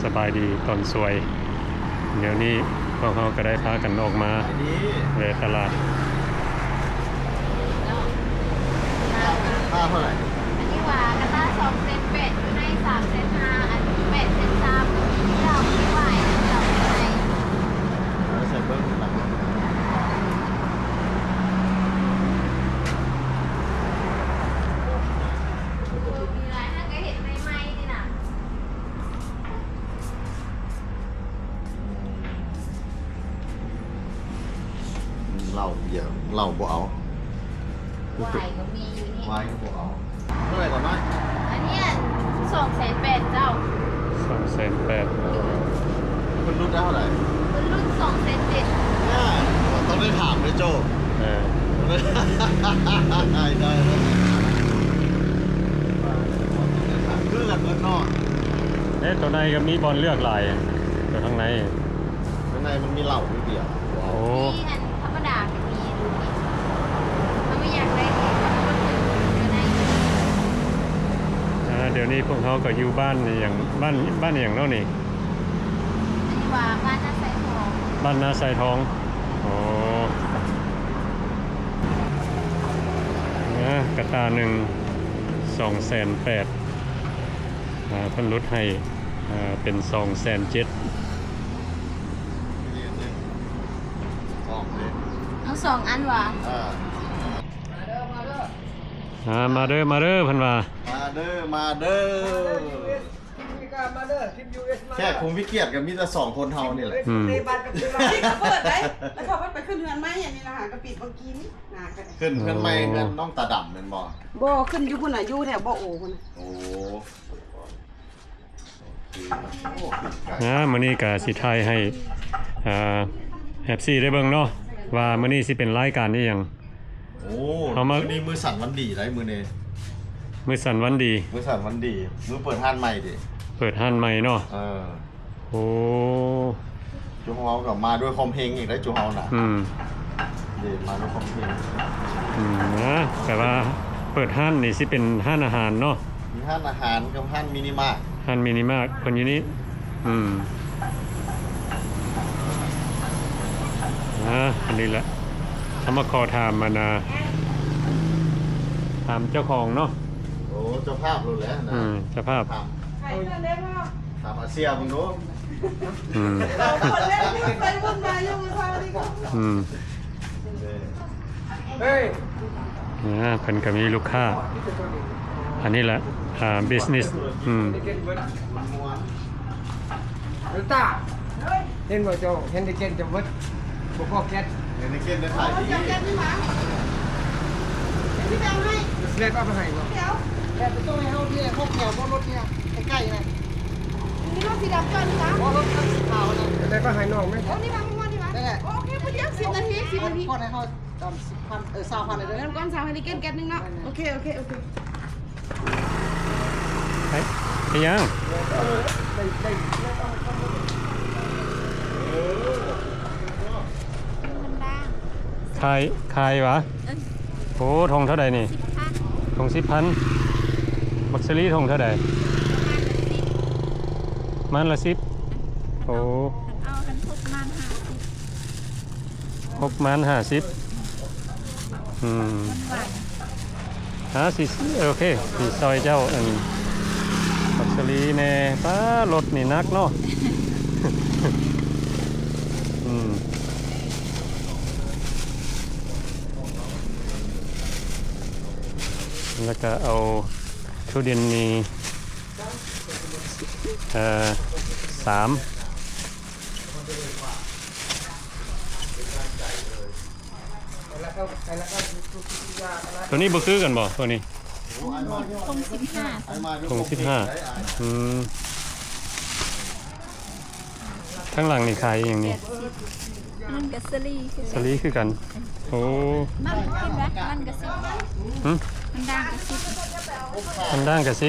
สบายดีตอนสวยเดี๋ยวนี้พวกเขาก็ได้พากันออกมาเวตลาดค่าเท่าไหร่อันนี้ว่ากระต้า2 เซนเป็ดอยู่ใน3 เซน 5อันนี้8 เซน 3ก็มีที่เราไม่ไหวนะที่เราไม่ไหวแล้วใส่เบิ้งหลังมีอะไรถ้าก็เห็นไหมนี่นะเหล้าเบียร์เหล้าบ่เอาวายก็มีอยู่นี่ ไว้ก็บ่เอาเท่าไหร่ก่อนน้อยอันนี้2 เซนเป็ดเจ้า2,800,000คุณรุ่นได้เท่าไหร่คุณรุ่น2 เซน7ต้องได้ถามเลยโจได้คือกันเบิดนอกตัวในก็มีบอลเลือกหลายตัวข้างในมันมีเหล้าอยู่เดียวโอ้นี่อันธรรมดาก็มีดูนี่ถ้าไม่อยากได้ก็อยู่ในเดี๋ยวนี้พวกเขาก็อยู่บ้านอย่างบ้านอย่างเนาะนี่อันนี้ว่าบ้านน่าใส่ทองบ้านนาไซทองโอ้กระตาหนึ่ง2,800,000เพิ่นลดให้เป็น2,700,000เอา2 อันว่ะมาเด้อเพิ่นว่ามาเด้อแค่คงวิเกียรติกับมีแต่2 คนเฮานี่แหละในบ้านกับที่บ้านเปิดได้แล้วเขาไปขึ้นเรือนไม้อย่างนี้นะฮะกระปิดเมื่อกี้นี่นะขึ้นเพื่อนไม่เพื่อนน้องตาดำเป็นบ่บ่ขึ้นอยู่พุ่นน่ะอยู่แถวบ่โอพุ่นน่ะโอ้มื้อนี้ก็สิถ่ายให้FC ได้เบิ่งเนาะว่ามื้อนี้สิเป็นรายการอีหยังโอ้นี่มือสั่นวันดีไรมือเนมื้อสันวันดีมือสั่นวันดีมือเปิดห้านใหม่ดิเปิดห้านใหม่เนาะโอ้จูเฮากับมาด้วยคอมเพลงอีกได้จูเฮาน่ะเดี๋ยวมาด้วยคอมเพลงนะแต่ว่าเปิดห้านนี่สิเป็นห้านอาหารเนาะมีห้านอาหารกับห้านมินิมาร์ทห้านมินิมาร์ทคนอยู่นี้อันนี้แหละเขามาขอถามมานะถามเจ้าของเนาะโอ้เจ้าภาพรู้แล้วนะเจ้าภาพถามอาเซียมึงรู้คนเล่นนี่เป็นคนมาอยู่เท่านี้ก็เฮ้ยเพิ่นก็มีลูกค้าอันนี้แหละbusiness ตาเห็นบ่เจ้าเห็นได้เก่งจังวัดบ่พอแก๊สเห็นได้เก่งได้ถ่ายดีพี่แบงให้เล็กเอาไปให้บ่เดี๋ยวไปส่งให้เฮาที่พวกแถวบ่รถเนี่ยใกล้ๆนะนี่รถสีดำจอดนี่นะรถคันสีขาวนะเล็กก็ให้น้องมั้ยนี่มานี่มาโอเคพอดี10 นาทีก่อนให้เฮาตอน10,000 20,000เด้องั้นก่อน20,000นี่แก๊สนึงเนาะโอเคไปยังขายวะโอ้ทงเท่าใดนี่ทง10,000บักซรี่ทงเท่าใดมันละ10โอ้เอากัน6มัน50สิโอเคสิซอยเจ้าอันบักซรี่แน่ป้ารถนี่นักเนาะแล้วก็เอาทุเรียนนี่3ตัวนี้บ่คือกันบ่ตัวนี้ทง15ข้างหลังนี่ขายอย่างนี้มันกะสลีคือกันโอ้มันกินนะมันกะ10มันด่างกะ10มันด่างกะ10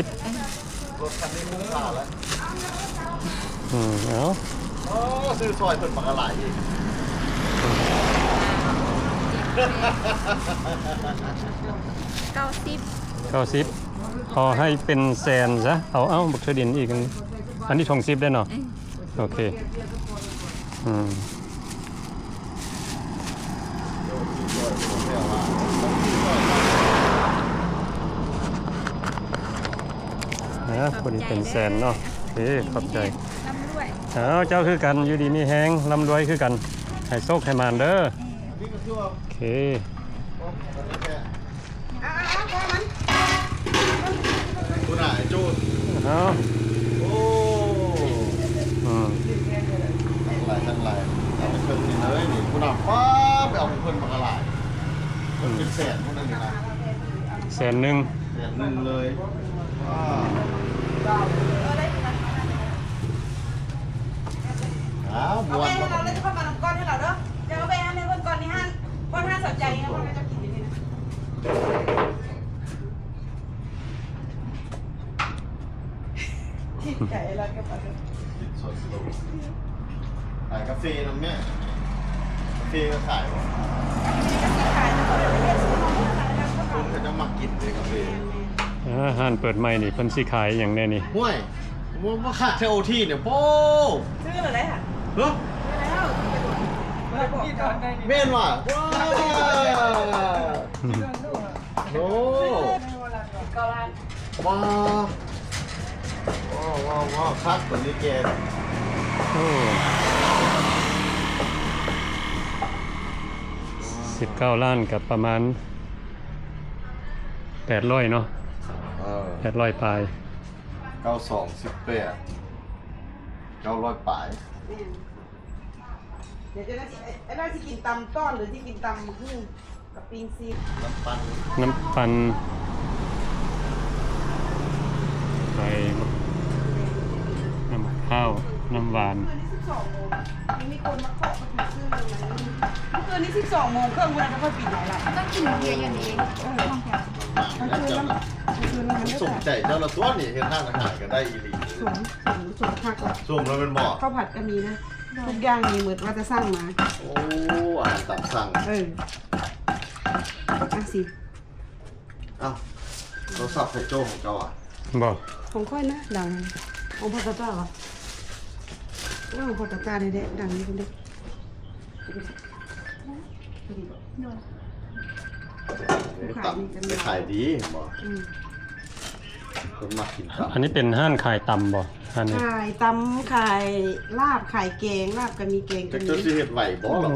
เอาซื้อซอยเพิ่นปากกะไหลอีก90พอให้เป็นแสนซะเอาบักเทดินอีก อันนี้ทงซิปได้เนาะโอเคอืมพอดีเป็นแสนเนาะโอเคขอบใจ ร่ำรวย เจ้าคือกันอยู่ดีมีแฮงร่ำรวยคือกันให้โชคให้มานเด้อโอเค คุณอ่ะไอ้จูน เอา โอ้ อืม ทั้งหลายเอาไปเพิ่มนี่เลยนี่คุณอ่ะป้าไปเอาไปเพิ่มมากระไรมันเป็นแสนพวกนั้นนี่นะ แสนหนึ่ง แสนหนึ่งเลยว้าอ้าวบวช เราเลยจะเข้ามาลงก้อนให้เราเด้อจะเอาไปให้ในก้อนนี้ห้าก้อน5สนใจนะว่าจะกินอย่างนี้นะที่ใจเราก็ไป สดลงขายกาแฟนะแม่กาแฟก็ขายวะคุณก็จะมากินเลยกาแฟ ห้านเปิดใหม่นี่เพิ่นสิขายอย่างแน่นี่ ห่วยว่าขาดเทโอที่เนี่ยโป้ ซื้ออะไรอ่ะ เฮ้ย เมนว่ะว้าวโอ้ว้าวคักตัวนี้เกม โอ้19 ล้านกับประมาณ800เนาะ800ปลาย 9218 900ปลาย เดี๋ยวจะได้ที่กินตำต้อนหรือที่กินตำหุ้งกับปิงซี น้ำปัน น้ำปันไข่น้ำข้าว น้ำหวาน มีคนมาเคาะมาถือซื้อเลยเมื่อคืนนี้12 โมงเครื่องวันนั้นก็ปิดหลายร้าน ต้องกินเบียร์อย่างนี้ห้องแถว สมใจเจ้าละตัวนี่เห็นห้างอาหารกันได้อีหลี สมผัก ส้มแล้วเป็นหมอ ข้าวผัดก็มีนะ ทุกอย่างมีเหมือนว่าจะสร้างมา โอ้อาหารตามสั่ง สิ เอ้าเราสับไข่โจ้ของเจ้าอ่ะ บอก ของค่อยนะดังของพ่อตาเหรอของพ่อตาเนี่ยเด็กดังนี่คนเด็ก ตับไม่ขายดีบอกคนมากินตับ อันนี้เป็นห้านขายตำบ่อันนี้ ไข่ตำไข่ลาบไข่แกงลาบก็มีแกงก็ จะ มี เจ้าสิเห็ดไหวบ่หรอ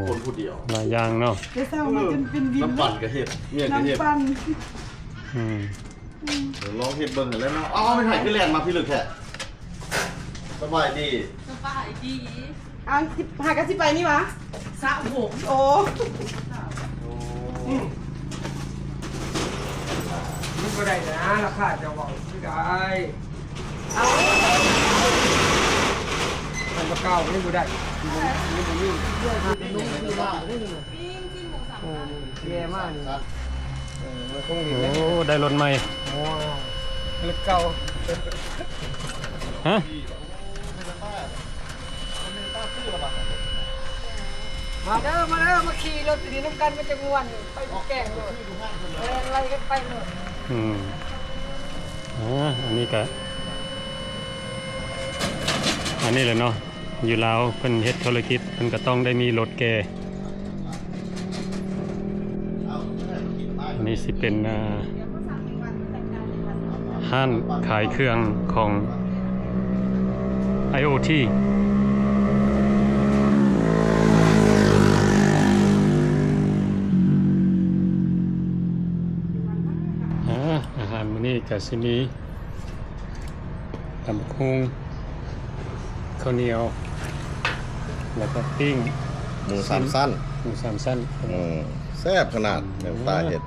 คนผู้เดียว หลายอย่างเนาะ ได้เศร้ามาจนเป็นวิน น้ำปั่นกับเห็ดเมียกับเห็ด น้ำปั่น อืม เดี๋ยวลองเห็ดเบิ่งกันแล้วเนาะอ๋อไม่ถ่ายขึ้นแลนด์มาพี่ลึกแค่สบายดี เอาพากันสิไปนี่วะสะหกโอ้ นี่ก็ได้นะราคาจะบอกที่ได้มันก็เก่านี่ก็ได้นี่ก็นี่แย่มากนี่มันคงเห็น โอ้ได้รถใหม่ โอ้รถเก่า ฮะ มาเด้อมาขี่รถดีน้ำกันมันจะม่วนไปแก่งเลยอะไรกันไปหมด อืมอันนี้ก็อันนี้แหละเนาะอยู่ลาวเพิ่นเฮ็ดธุรกิจเพิ่นก็ต้องได้มีรถแก่อันนี้สิเป็นห้านขายเครื่องของ IoT อาหารมื้อนี้ก็สิมีตำบักหุ่งข้าวเหนียว แล้วก็ปิ้ง หมูสามสั้น หมูสามชั้น แซ่บขนาดเนื้อตาเห็ด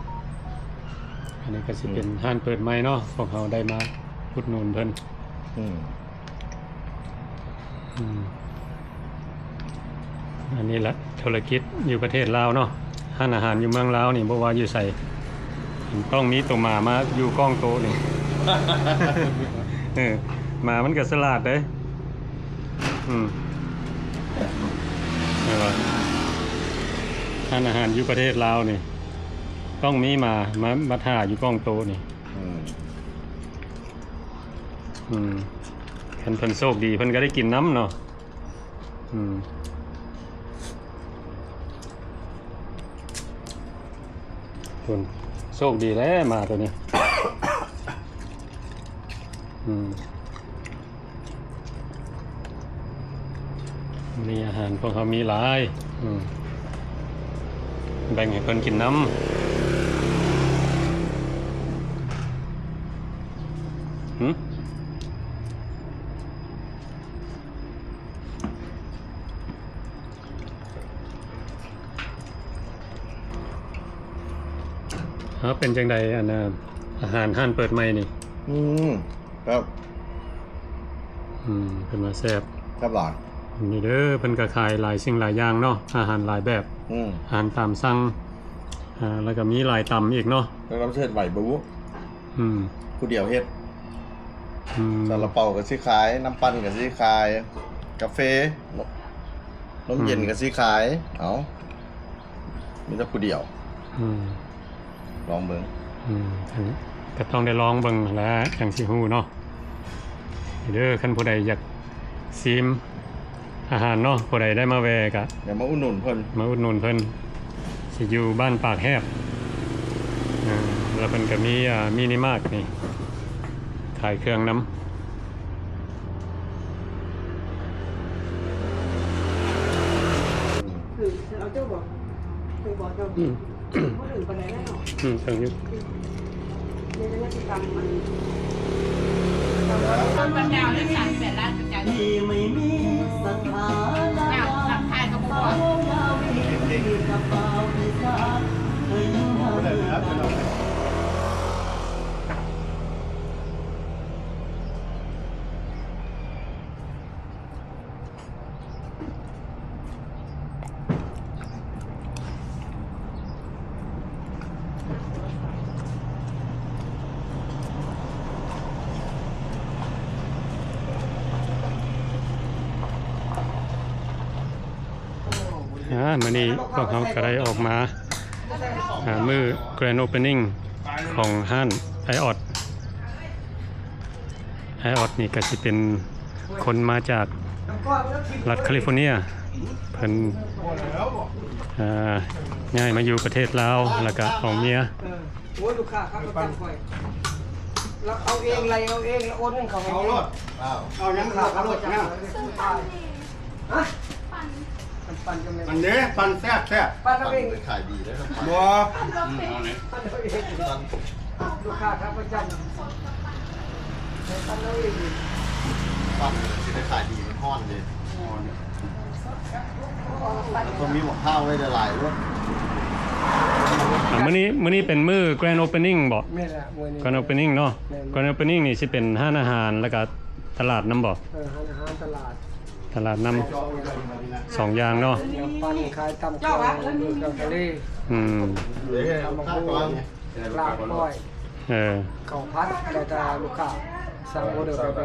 อันนี้ก็สิเป็นห้านเปิดใหม่เนาะพวกเราได้มาอุดหนุนเพิ่นอันนี้ละธุรกิจอยู่ประเทศลาวเนาะห้านอาหารอยู่เมืองลาวนี่บ่ว่าอยู่ไสต้องมีตัวมาอยู่กล้องโตนี่ หมามันก็สลาดเด้ร้านอาหารอยู่ประเทศลาวนี่ต้องมีมาถ่ายอยู่กล้องโตนี่ คันเพิ่นโชคดีเพิ่นก็ได้กินน้ำเนาะเพิ่นโชคดีแล้วมาตัวนี้ มีอาหารพวกเขามีหลายแบ่งให้เพิ่นกินน้ำเป็นจังใดอันน่ะอาหารห้านเปิดใหม่นี่ ครับ เป็นมาแซ่บ ครับหลาน นี่เด้อเพิ่นก็ขายหลายสิ่งหลายอย่างเนาะอาหารหลายแบบอาหารตามสั่งแล้วก็มีหลายตำอีกเนาะ แล้วน้ำเชิดไหวบู๊ผู้เดียวเฮ็ดซาลาเปากับซีขายน้ำปั่นกับซีขายกาแฟนมเย็นกับซีขายเอามีแต่ผู้เดียวลองเบิ่งก็ต้องได้ลองเบิ่งแหล้วจังสิฮู้เนาะเด้อคันผู้ใดอยากซิมอาหารเนาะผู้ใดได้มาแวะก็อย่ามาอุดหนุนเพิ่นสิอยู่บ้านปากแฮบแล้วเพิ่นก็มีมินิมาร์ทนี่ขายเครื่องน้ำเราเจ้าบอกเคยบอกเจ้าคนอื่นไปไหนแล้วเนาะเครื่องอยู่เนี่ยจะติดตามมันต้นปัญญาเรื่องการเป็นร้านประจำที่ไม่มีสถานะหลักฐานก็บอกมื้อนี้พวกเขาก็ได้ออกมามื้อ Grand Opening ของห้านไอออดนี่ก็สิเป็นคนมาจากรัฐแคลิฟอร์เนียเพิ่นย้ายมาอยู่ประเทศลาวแล้วก็เอาเมียโอ้ยลูกค้าครับประกันค่อยเราเอาเองไรเอาเองแล้วโอนเงินเขาเอารถเอายังขาดเอารถนะฮะมันเด้ปั่นแซ่บปั่นเอาเองขายดีได้ครับบัวปั่นเอาเองลูกค้าครับประจำปั่นเอาเองปั่นสิได้ขายดีมันฮ้อนเลยก็มีหมกข้าวไว้หลายๆด้วยมื้อนี้เป็นมื้อ Grand Opening บ่ แม่นล่ะมื้อนี้ Grand Opening เนาะ Grand Opening นี่สิเป็นห้านอาหารแล้วก็ตลาดน้ำบ่ร้านอาหารตลาดน้ำ2อย่างเนาะปั่นขายตำข้าวทะเลทำข้าวกลางลาบก้อยข้าวผัดแล้วก็ลูกค้าสั่งออเดอร์ไป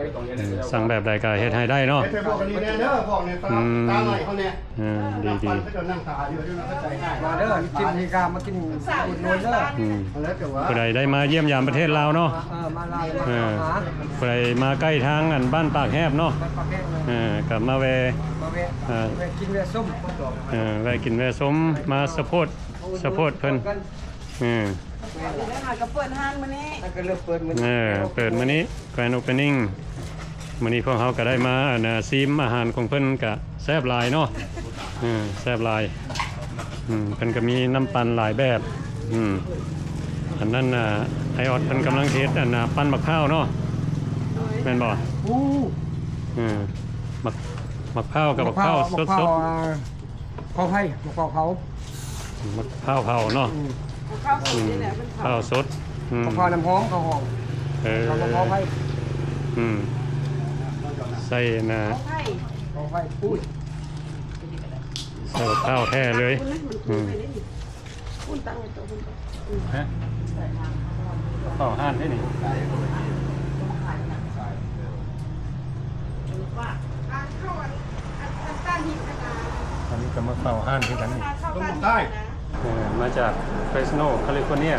สั่งแบบใดก็เฮ็ดให้ได้เนาะเฮ็ดพวกนี้แน่เด้อพวกนี้ตาไหลเขาเนี่ยดีๆก็นั่งตาอยู่ที่นั่นเข้าใจง่ายมาเด้อกินมีกามากินอุดหนุนเด้อผู้ใดได้มาเยี่ยมยามประเทศลาวเนาะมาลาวมาหาผู้ใดมาใกล้ทางอันบ้านปากแฮบเนาะกลับมาแวะกินแวะส้มแวะกินแวะส้มมาสปอร์ตเพิ่นก็เปิดห้างมื้อนี้ก็เริ่มเปิดมื้อนี้เปิดมื้อนี้ Grand Opening มื้อนี้พวกเขาก็ได้มาซิมอาหารของเพิ่นก็แซ่บหลายเนาะแซ่บหลายเพิ่นก็มีน้ำปั่นหลายแบบอันนั้นไอออดเพิ่นกำลังเฮ็ดปั่นมะพร้าวเนาะแม่นบ่มะพร้าวกับมะพร้าวสดเผาไผ่มะพร้าวเผามะพร้าวเผาเนาะข้าวสดข้าวน้ำหอมข้าวหอมข้าวมะพร้าวไผ่ใส่ข้าวไผ่ปุ้ยใส่ข้าวแท้เลยข้าวห่านได้นี่อันนี้ก็มาข้าวห่านที่กันนี่ต้องใต้มาจากเฟรสโนแคลิฟอร์เนีย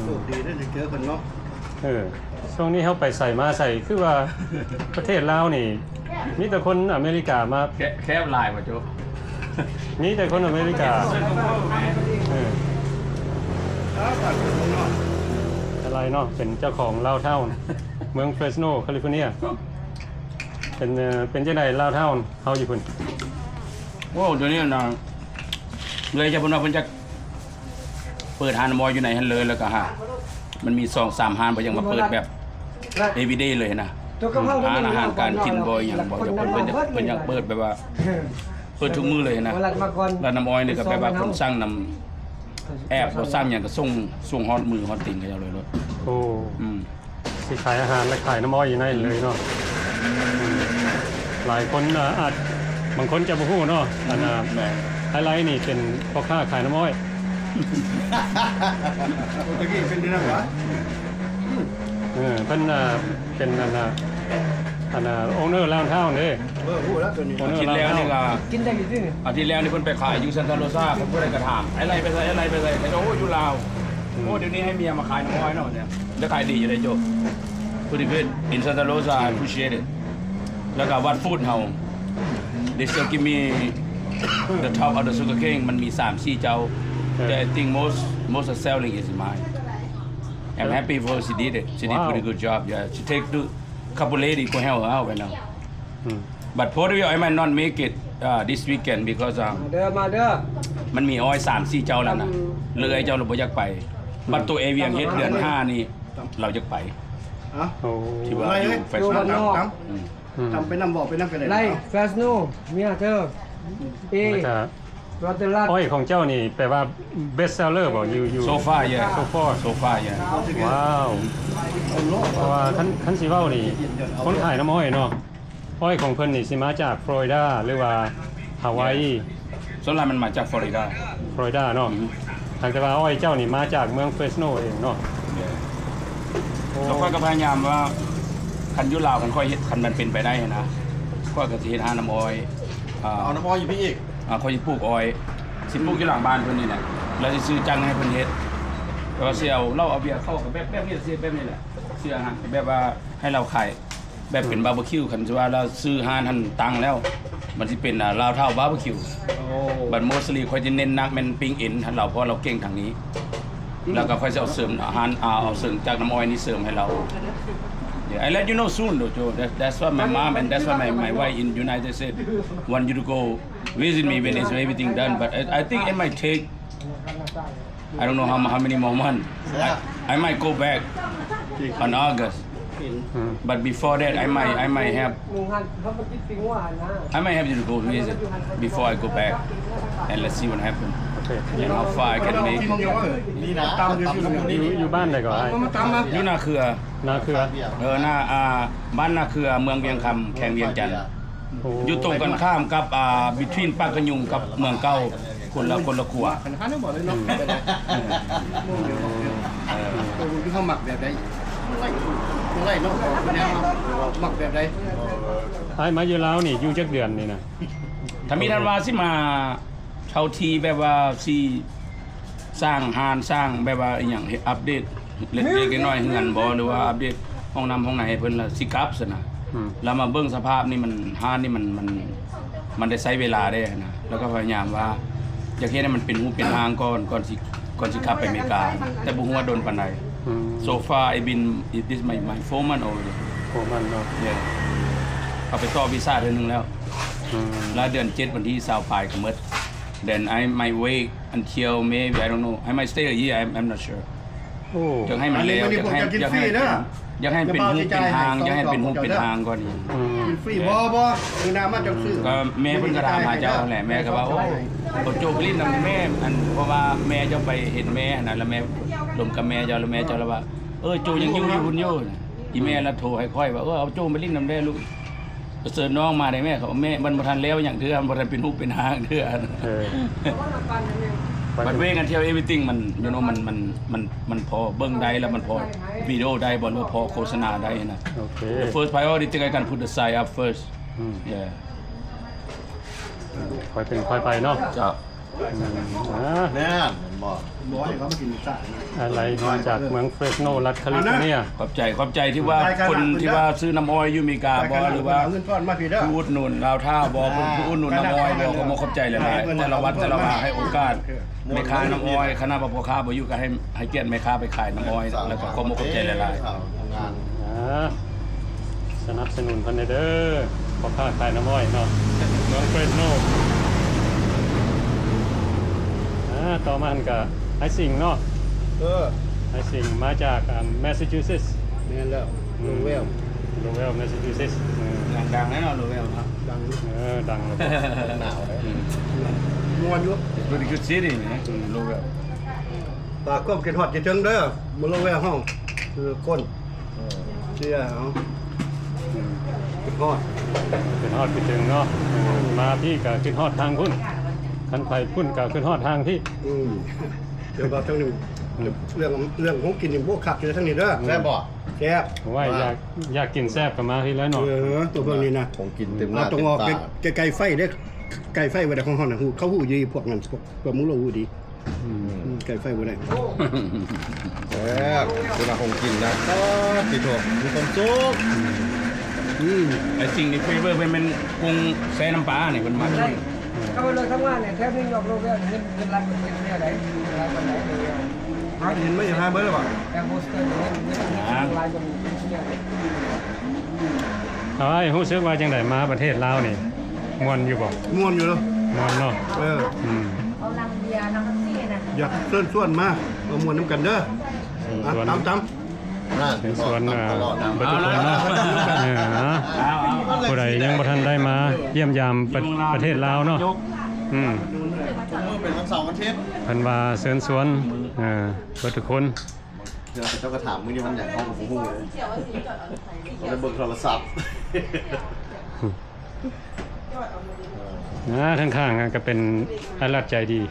สูตรดีได้จะเจอคนเนาะ ช่วงนี้เขาไปใส่มาใส่คือว่าประเทศลาวนี่มีแต่คนอเมริกามา แคบลายว่ะโจ้ มีแต่คนอเมริกาเอออะไรเนาะเป็นเจ้าของลาวเท่าเมืองเฟรสโนแคลิฟอร์เนียเป็นจังได๋ลาวเท่าเฮาอยู่พุ่น โอ้เดี๋ยวนี้นะเลยจะพูดว่าเพิ่นจะเปิดฮานมอยอยู่ไหนฮันเลยแล้วก็ฮะมันมี2-3ฮานบ่ยังมาเปิดแบบ everyday เลยนะ ตัวกะเพรา ร้านอาหารการกินบ่อย่างบ่จะเพิ่นอยากเปิดแบบว่าเปิดทุกมื้อเลยนะ เวลามาก่อน แล้วน้ำอ้อยนี่ก็แบบว่าคนสร้างนำแอบบ่สร้างหยังก็ส่งฮอดมือฮอดตีนเขาเจ้าเลยเนาะ โอ้ อืม สิขายอาหารและขายน้ำอ้อยอยู่ในเลยเนาะหลายคนอาจบางคนจะบ่ฮู้เนาะอันน่ะ แม่ ไฮไลท์นี่เป็นพ่อค้าขายน้ำอ้อย ตะกี้เป็นที่นั่นวะ เพิ่นเป็นอันน่ะโอเนอร์ลาวเท่าเด้ พูดแล้วตัวนี้ อาทิตย์แล้วนี่ก็ กินได้อยู่ที่นี่ อาทิตย์แล้วนี่เพิ่นไปขายอยู่ซันตาโรซาเพิ่นบ่ได้กระถางอะไรไปใส่แต่โอ้อยู่ลาวโอ้เดี๋ยวนี้ให้เมียมาขายน้ำอ้อยเนาะเนี่ยจะขายดีอยู่เลยโจ้ pretty good in Santa Rosa I appreciate it แล้วก็วัดฟูดเฮา they still give me the top of the sugar cane มันมี 3-4 เจ้าแต่ I think most of selling is mine I'm happy for she did it she did pretty good job yeah she take the couple lady go help her out right now อืม but probably I might not make it this weekend because เด้อมาเด้อ มันมีอ้อย 3-4 เจ้าแล้วนะเลยเจ้าเราบ่อยากไปบัดตัวเอเวียงเฮ็ดเดือน 5 นี่เราจะไป โอ้ ที่ว่าอยู่แฟ ดู ชั่ บ้าน นนอก อืม ทำไปนำบอกไปนำกันเลย ไล่แฟสโนเมียเธอเอ แล้วก็ รอเตอร์ลัด อ้อยของเจ้านี่แปลว่า best seller บ่อยู่ โซฟาเยอะ โซฟา โซฟาเยอะ ว้าวเพราะว่าคันสิเว้านี่คนขายน้ำอ้อยเนาะอ้อยของเพิ่นนี่สิมาจากฟลอริดาหรือว่าฮาวาย ส่วนใหญ่มันมาจากฟลอริดา ฟลอริดาเนาะทางแต่ว่าอ้อยเจ้านี่มาจากเมืองเฟรสโนเองเนาะโอ้ แล้วค่อยก็พยายามว่าคันอยุลาวคันค่อยเฮ็ดคันมันเป็นไปได้นะก็กระสิเฮ็ดหาน้ำอ้อยเอาน้ำอ้อยอยู่พี่อีก ค่อยสิปลูกอ้อยสิปลูกอยู่หลังบ้านเพิ่นนี่แหละแล้วสิซื้อจังให้เพิ่นเฮ็ดแต่ว่าสิเอาเบียร์เข้ากับแบบนี้สิแบบนี้แหละซื้ออาหารแบบว่าให้เราขายแบบเป็นบาร์บีคิวคันสิว่าเราซื้ออาหารทันตังแล้ว มันสิเป็นลาวเท่าบาร์บีคิวบัดโมสลีค่อยจะเน้นนักแม่นปิ้งเอ็นทันเราเพราะเราเก่งทางนี้ แล้วก็ค่อยจะเอาเสริมอาหารเอาเสริมจากน้ำอ้อยนี่เสริมให้เรา Yeah, I let you know soon though, Joe. That's what my mom and that's what my wife in United States want you to go visit me when it's everything done. But I think it might take, I don't know how many more months. I might go back on August. But before that, I might have หนึ่งหันเขามาคิดปิงว่านะ I might have you to go visit before I go back, and let's see what happens โอเค and how far I can make. นี่นะตำอยู่บ้านใดก็ให้ อยู่นาเครือ นาเครือ หน้าบ้านนาเครือเมืองเวียงคำแข่งเวียงจันทร์ โอ้ อยู่ตรงกันข้ามกับbetween ปากกระยุงกับเมืองเก่าคนละขัว ขันข้าวบอกเลยเนาะคือเขาหมักแบบใดไรเนาะแนวหมักแบบใด ไอ้มาอยู่ลาวนี่อยู่จักเดือนนี่นะ ถ้ามีทันว่าสิมาเท่าทีแบบว่าสิสร้างหานสร้างแบบว่าอหย่างอัปเดตเล็กๆน้อยๆเฮือนบ่หรือว่าอัปเดตห้องน้ำห้องไหนให้เพิ่นละสิกลับซะนะ อืม แล้วมาเบิ่งสภาพนี่มันหานนี่มันได้ใช้เวลาได้นะแล้วก็พยายามว่าอยากเฮ็ดให้มันเป็นรูปเป็นทางก่อนสิกลับไปอเมริกา แต่บ่ฮู้ว่าโดนปานใด อืม So far I've been this my 4 month already โอ้มันเนาะ yeah เอาไปต่อวีซ่าเดือนหนึงแล้ว อืม แล้วเดือน7วันที่20ปลายก็หมด then I might wait until maybe I don't know I might stay a year I'm not sure โอ้ อยากให้มันเร็วอยากให้เป็นรูปเป็นทางอยากให้เป็นรูปเป็นทางก่อนนี่ อืม ฟรีบ่คือน้ำมาจากซื้อ ก็แม่เพิ่นก็ถามหาเจ้าแหละแม่ก็ว่าโอ้โจกลิ้นนำแม่อันเพราะว่าแม่เจ้าไปเห็นแม่นั่นแล้วแม่ลมกับแม่เจ้าแล้วแม่เจ้าแล้วว่าโจยังอยู่หุ่นอยู่อีแม่ละโทรให้ค่อยว่าเอาโจไปลิ้นนำได้ลูกเสิร์ชน้องมาได้แม่เขาแม่มันบ่ทันแล้วอย่างเทื่อมันบ่ทันเป็นรูปเป็นทางเทื่อ เออ บัดเวกันเที่ยว everything มันมันพอเบิ่งได้แล้วมันพอวิดีโอได้บ่หรือพอโฆษณาได้นะ โอเค The first priority thing I can put the site up first อืม yeah ค่อยเป็นค่อยไปเนาะ จ้ะ แน่นบอก บอกให้เขามากินพิซซ่า อะไรมาจากเมืองเฟรสโนรัฐแคลิฟอร์เนีย ขอบใจที่ว่าคนที่ว่าซื้อน้ำอ้อยอยู่อเมริกาบ่หรือว่า เงินก้อนมาพี่เด้อ ผู้อุดหนุนลาวท่าบ่ผู้อุดหนุนน้ำอ้อยบ่ก็บ่ขอบใจหลายๆแต่ละวัดแต่ละว่าให้โอกาสแม่ค้าน้ำอ้อยคณะพ่อค้าบ่อยู่ก็ให้เกียรติแม่ค้าไปขายน้ำอ้อยแล้วก็ขอบใจหลายๆ ทำงาน สนับสนุนเพันเด้อพอค้าขายน้ำอ้อยเนาะเมืองเฟรสโนต่อมาก็ไอซิงเนาะไอซิงมาจากแมสซาชูเซตส์ นี่แล้วลงเวล โลเวลแมสซาชูเซตส์ ดังๆแน่นอนโลเวลครับ ดัง ดังเลย หนาวเลย งวนอยู่ Very good city นี่โลเวล ปากก็กินฮอดจะถึงเด้อบ่ลงเวลห้องคือก้นเสียเอากินฮอด ขึ้นฮอดไปถึงเนาะมาพี่ก็ขึ้นฮอดทางพุ่นคันไปพุ่นก็ขึ้นฮอดทางที่ เดี๋ยวก็ทั้งนี้เรื่องของกินนี่บ่คักอยู่ทั้งนี้เด้อ แม่บอก แซ่บ ว่าอยากกินแซ่บก็มาที่แล้วเนาะ ตัวเบิ่งนี่นะ ของกินเต็มห เอา น้า ตร เต็ ง ม ออก ตา ไกลไฟเด้อไกลไฟบ่ได้ของเฮาน่ะฮู้เขาฮู้ดีพวกนั้นพวกหมูเราฮู้ดีไกลไฟบ่ได้ แซ่บคุณอาของกินนะก็ติดถั่วมีความสุข ไอ้สิ่งนี้เฟเวอร์เป็นกุ้งแซ่น้ำปลาเนี่ยเพิ่นมา ได้เข้าไปเลยทั้งว่าเนี่ยแทบไม่ยอมโลเวลเงินรัฐเป็นเนี่ยไหนรัฐเป็นไหนเลย หาเห็นไหมหาเบิ่แล้วบ่ แอร์โฮสเตสเนี่ยลายมันเนี่ย เอาไอ้รู้สึกว่าจังไดมาประเทศลาวนี่ม่วนอยู่บ่ ม่วนอยู่เนาะ ม่วนเนาะ เอาลังเบียร์น้ำมันซี่นะ อยากเชิญชวนมาเอาม่วนนํกันเด้อ ส่วน ตาม นั่น เป็นส่วน ตลอดนะ ประตูเนาะผู้ใดยังบ่ทันได้มาเยี่ยมยามประเทศลาวเนาะมือเป็นวันเสาร์วันอาทิตย์ เพิ่นว่าเชิญชวนเบิดทุกคน เดี๋ยวเจ้ากระถามมือนี้มันอย่างห้องกับผมเลยเราได้เบิกโทรศัพท์ ข้างๆก็เป็นอารัดใจดี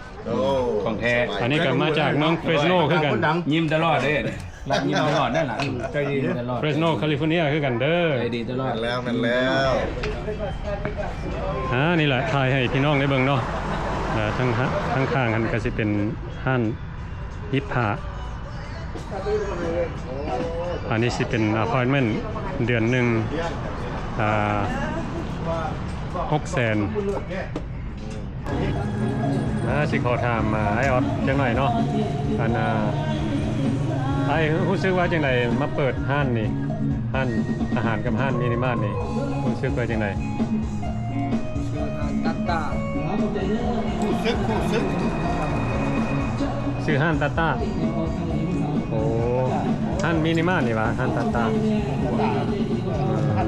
ของแท้ อันนี้ก็มาจากเมืองเฟรสโนคือกัน ยิ้มตลอดเด้รับยิ้มตลอดนั่นล่ะใจดีตลอด เฟรสโนแคลิฟอร์เนียคือกันเด้อ ใจดีตลอด มันแล้ว นี่แหละถ่ายให้พี่น้องได้เบิ่งเนาะทั้งข้างกันก็สิเป็นห้านยิบผ้าอันนี้สิเป็นอพาร์ตเมนต์เดือนหนึ่ง600,000สิขอถามไอออสจังหน่อยเนาะไอ้รู้สึกว่าจังไดมาเปิดห้านนี่ห้านอาหารกับห้านมินิมาร์ทนี่รู้สึกว่าจังได ตัดตา ชื่อห้านตาต้าโอ้ห้านมินิมาร์ทนี่วะห้านตาต้า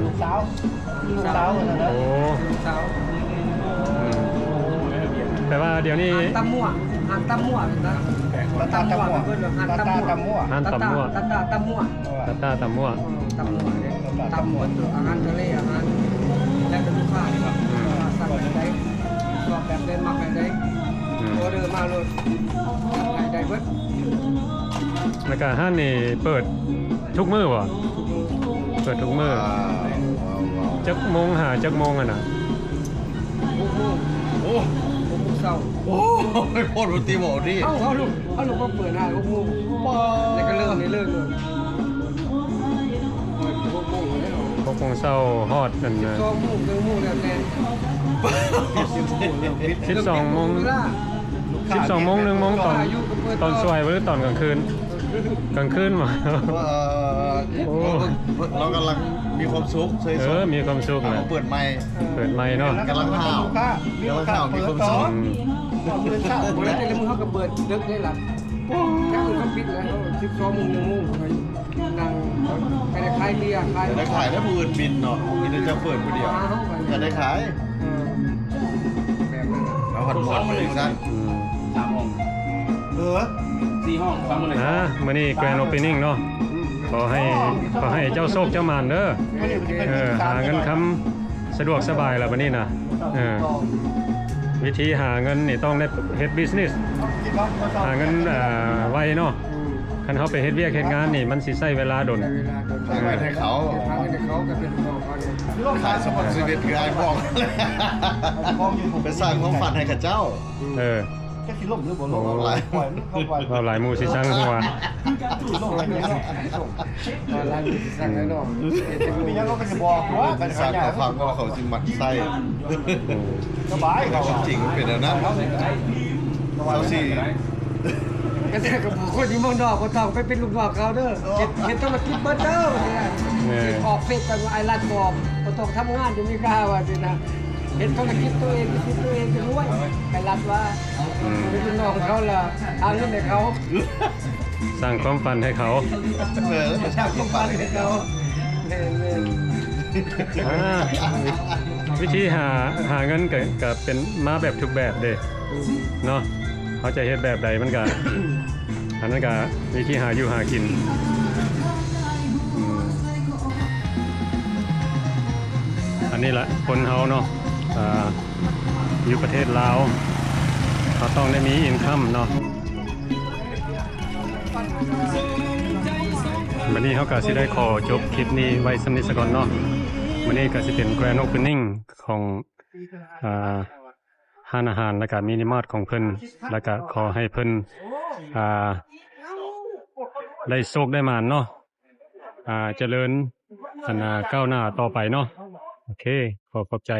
ลูกสาว โอ้ ลูกสาว แต่ว่าเดี๋ยวนี้ ตำมั่วหันตำมั่วนะตำมั่วเพื่อนหันตำมั่ว ห้านตำมั่ว ตำมั่ว ตาต้าตำมั่ว ตำมั่วตำมั่วอาหารทะเลอาหารแล้วก็ลูกค้าสั่งได้ชอบแบบได้มักแบบได้ออเดอร์มาเลยได้เบิด แล้วก็ห้านนี่เปิดทุกมื้อบ่เปิดทุกมื้อจักโมงหาจักโมงอ่ะนะ โอ้ เศร้า โอ้ยโคตรตีโมดิ เอาลูกก็เปิดหน้าโอ้โหแล้วก็เริ่มนี่เลิกเลย6 โมงเช้าฮอดนั่นนะ ก็มูกเรื่องมูกแล้วแต่ 12 โมง 12 โมง 1 โมงตอนสวยหรือตอนกลางคืนกลางคืนบ่ เรากำลังมีความสุขเฉย มีความสุข ๆ นะ เปิดไมค์ เปิดไมค์เนาะ กำลังข่าวมีความสุข เปิดเช้าวันนั้นแต่มึงเขาก็เปิดดึกได้หลับแค่เขาปิดแล้ว12 โมง 1 โมงนั่งไปได้ขายเบียร์ขาย ได้ขายได้ผู้อื่นบินเนาะมีแต่จะเปิดผู้เดียวจะได้ขาย แบบนั้น แล้วหัดหมดมาอีกสั้น 3 ห้อง 4 ห้องฟังมาเลย มื้อนี้แกรนด์โอเพนนิ่งเนาะขอให้เจ้าโชคเจ้ามารเด้อหาเงินคำสะดวกสบายแล้วบัดนี้นะวิธีหาเงินนี่ต้องได้เฮ็ดบิสเนสหาเงินไวเนาะคันเฮาไปเฮ็ดเวียกเฮ็ดงานนี่มันสิใช้เวลาดน ขายไว้ให้เขา ทางให้เขาก็เป็นของเขาเนี่ย ขายสปอนเซอร์คือไอ้บอกไปสร้างความฝันให้กับเจ้า แค่สิล่มหรือบ่ล่ม โอ้ หลายปล่อยมันเข้าไป เราหลายหมู่สิช่างหัว ล่มอะไรเนี่ย ร้านมีสั่งแล้วเนาะ มีหยังก็จะบอกว่ากัน สร้าง ขาย เขาฟังว่าเขาสิมัดไส้ สบาย แต่ เขา ความจริงมันเป็นแบบนั้นเขาสิ ก็แต่กับคนอยู่เมืองนอกก็ต้องไปเป็นลูกน้องเขาเด้อเฮ็ดธุรกิจเบิดเด้อเนี่ยออกเฟซกันไอ้รัดบอกบ่ต้องทำงานอยู่มีค่าว่าสินะเฮ็ดธุรกิจตัวเองคิดตัวเองจะรวยไอ้รัดว่าเป็นลูกน้องเขาล่ะเอาเงินให้เขา สร้างความฝันให้เขา แล้วจะสร้างความฝันให้เขา อ่าวิธีหาเงินก็เป็นมาแบบทุกแบบเด้เนาะเขาจะเฮ็ดแบบใดมันก็ อันนั้นก็วิธีหาอยู่หากินอันนี้แหละคนเฮาเนาะอยู่ประเทศลาวเขาต้องได้มีอินคัมเนาะวันนี้เขาก็สิได้ขอจบคลิปนี้ไว้สำนิสก่อนเนาะวันนี้ก็สิเป็น Grand Opening ของร้านอาหารแล้วก็มินิมาร์ทของเพิ่นแล้วก็ขอให้เพิ่นได้โชคได้มานเนาะเจริญก้าวหน้าต่อไปเนาะโอเคขอบใจ